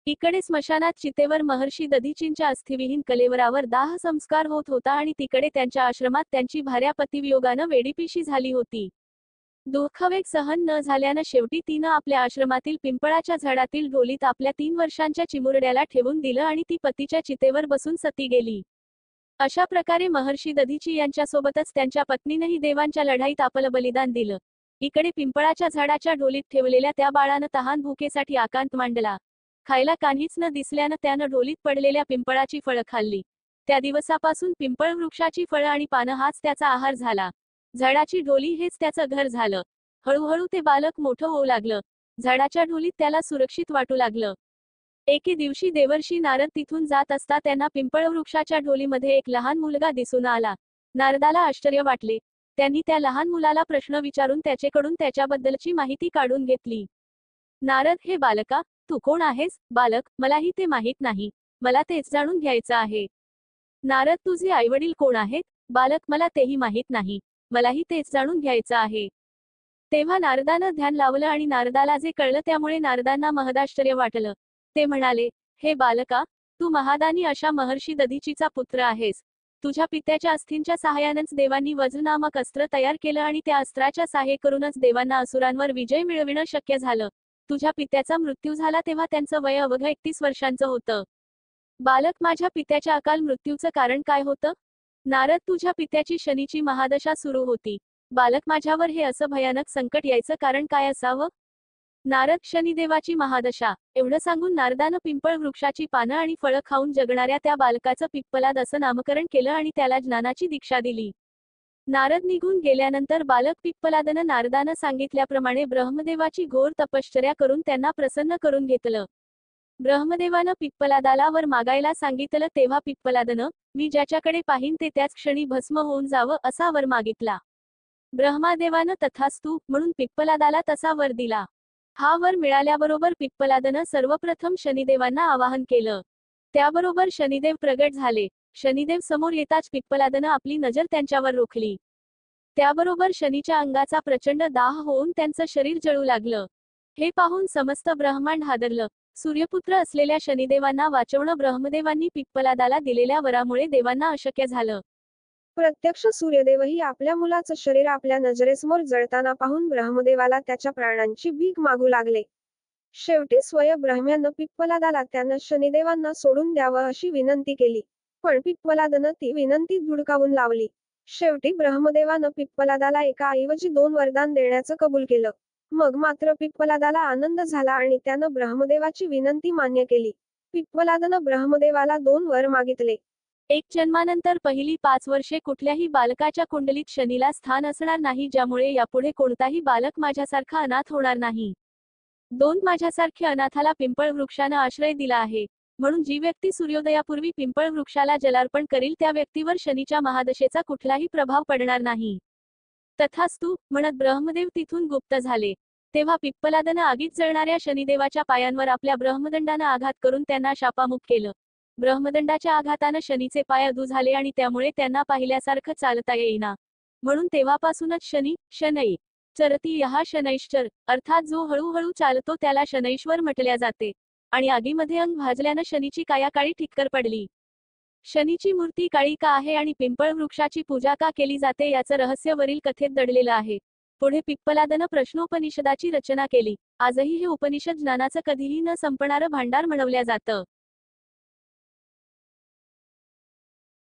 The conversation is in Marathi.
इकडे स्मशानात चितेवर महर्षी दधीचींच्या अस्थिविहीन कलेवरावर दाह संस्कार होत होता आणि तिकडे त्यांच्या आश्रमात त्यांची भार्या पतिवियोगानं वेडीपिशी झाली होती. दुःखवेग सहन न झाल्यानं शेवटी तिनं आपल्या आश्रमातील पिंपळाच्या झाडातील ढोलीत आपल्या 3 वर्षांच्या चिमुरड्याला ठेवून दिलं आणि ती पतीच्या चितेवर बसून सती गेली. अशा प्रकारे महर्षी दधीची यांच्यासोबतच त्यांच्या पत्नीनेही देवांच्या लढाईत आपलं बलिदान दिलं. इकडे पिंपळाच्या झाडाच्या ढोलीत ठेवलेल्या त्या बाळानं तहान भुकेसाठी आकांत मांडला. खायला काहीच न दिसल्यानं त्यानं ढोलीत पडलेल्या पिंपळाची फळं खाल्ली. त्या दिवसापासून पिंपळ वृक्षाची फळं आणि पानं हाच त्याचा आहार झाला. झाडाची ढोली हेच त्याचं घर झालं. हळूहळू ते बालक मोठं होऊ लागलं. झाडाच्या ढोलीत त्याला सुरक्षित वाटू लागलं. एके दिवशी देवर्षी नारद तिथून जात असता त्यांना पिंपळ वृक्षाच्या ढोलीमध्ये एक लहान मुलगा दिसून आला. नारदाला आश्चर्य वाटले. त्यांनी त्या लहान मुलाला प्रश्न विचारून त्याचेकडून त्याच्याबद्दलची माहिती काढून घेतली. नारद, हे बालका, तू कोण आहेस? बालक, मलाही ते माहीत नाही. मला तेच जाणून घ्यायचं आहे. नारद, तुझे आईवडील कोण आहेत? बालक, मला तेही माहीत नाही. मलाही तेच जाणून घ्यायचं आहे. तेव्हा नारदानं ध्यान लावलं आणि नारदाला जे कळलं त्यामुळे नारदांना महदाश्चर्य वाटलं. ते म्हणाले, हे बालका, तू महादानी अशा महर्षी दधीचीचा पुत्र आहेस. तुझ्या पित्याच्या अस्थींच्या सहाय्यानेच देवांनी वज्र नामक अस्त्र तयार केलं आणि त्या अस्त्राच्या सहाय्य करूनच देवांना असुरांवर विजय मिळविणं शक्य झालं. तुझ्या पित्याचा मृत्यू झाला तेव्हा त्यांचं वय अवघं 31 वर्षांचं होतं. बालक, माझ्या पित्याच्या अकाल मृत्यूचं कारण काय होतं? नारद, तुझ्या पित्याची शनीची महादशा सुरू होती. बालक, माझ्यावर हे असं भयानक संकट यायचं कारण काय असावं? नारद, शनिदेवाची महादशा. एवढं सांगून नारदानं पिंपळ वृक्षाची पानं आणि फळं खाऊन जगणाऱ्या त्या बालकाचं पिप्पलाद असं नामकरण केलं आणि त्याला ज्ञानाची दीक्षा दिली. नारद निघून गेल्यानंतर बालक पिप्पलादनं नारदानं सांगितल्याप्रमाणे ब्रह्मदेवाची घोर तपश्चर्या करून त्यांना प्रसन्न करून घेतलं. ब्रह्मदेवानं पिप्पलादाला वर मागायला सांगितलं तेव्हा पिप्पलादनं, मी ज्याच्याकडे पाहीन ते त्याच क्षणी भस्म होऊन जावं, असा वर मागितला. ब्रह्मदेवानं तथास्तु म्हणून पिप्पलादाला तसा वर दिला. हा वर मिळाल्याबरोबर पिप्पलादनं सर्वप्रथम शनिदेवांना आवाहन केलं. त्याबरोबर शनिदेव प्रगट झाले. शनिदेव समोर येताच पिप्पलादनं आपली नजर त्यांच्यावर रोखली. त्याबरोबर शनीच्या अंगाचा प्रचंड दाह होऊन त्यांचं शरीर जळू लागलं. हे पाहून समस्त ब्रह्मांड हादरलं. सूर्यपुत्र असलेल्या शनिदेवांना वाचवणं ब्रह्मदेवांनी पिप्पलादाला दिलेल्या वरामुळे देवांना अशक्य झालं. प्रत्यक्ष सूर्यदेवही आपल्या मुलाचं शरीर आपल्या नजरेसमोर जळताना पाहून ब्रह्मदेवाला त्याच्या प्राणांची भीक मागू लागले. शेवटी स्वयं ब्रह्म्यानं पिप्पलादाला त्यानं शनिदेवांना सोडून द्यावं अशी विनंती केली. पण पिप्पलादानं ती विनंती धुडकावून लावली. शेवटी ब्रह्मदेवानं पिप्पलादाला एका ऐवजी 2 वरदान देण्याचं कबूल केलं. मग मात्र पिप्पलादाला आनंद झाला आणि त्यानं ब्रह्मदेवाची विनंती मान्य केली. पिप्पलादानं ब्रह्मदेवाला 2 वर मागितले. एक जन्मानंतर पहिली 5 वर्षे कुठल्याही बालकाच्या कुंडलीत शनीला स्थान असणार नाही, ज्यामुळे यापुढे कोणताही बालक माझ्यासारखा अनाथ होणार नाही. 2 माझ्यासारख्या अनाथाला पिंपळ वृक्षानं आश्रय दिला आहे. म्हणून जी व्यक्ती सूर्योदयापूर्वी पिंपळ वृक्षाला जलार्पण करील त्या व्यक्तीवर शनीच्या महादशेचा कुठलाही प्रभाव पडणार नाही. तथास्तु म्हणत ब्रह्मदेव तिथून गुप्त झाले. तेव्हा पिप्पलादनं आगीत जळणाऱ्या शनिदेवाच्या पायांवर आपल्या ब्रह्मदंडानं आघात करून त्यांना शापामुक्त केलं. ब्रह्मदंडाच्या आघातानं शनीचे पाय अधू झाले आणि त्यामुळे त्यांना पाहिल्यासारखं चालता येईना. म्हणून तेव्हापासूनच शनी, शनै चरती यहा शनैश्चर, अर्थात जो हळूहळू चालतो त्याला शनैश्वर म्हटल्या जाते. आणि आगीमध्ये अंग भाजल्यानं शनीची काया काळी ठिक्कर पडली. शनीची मूर्ती काळी का आहे आणि पिंपळ वृक्षाची पूजा का केली जाते याचं रहस्य वरील कथेत दडलेलं आहे. पुढे पिप्पलादनं प्रश्नोपनिषदाची रचना केली. आजही हे उपनिषद ज्ञानाचं कधीही न संपणारं भांडार म्हणवल्या जातं.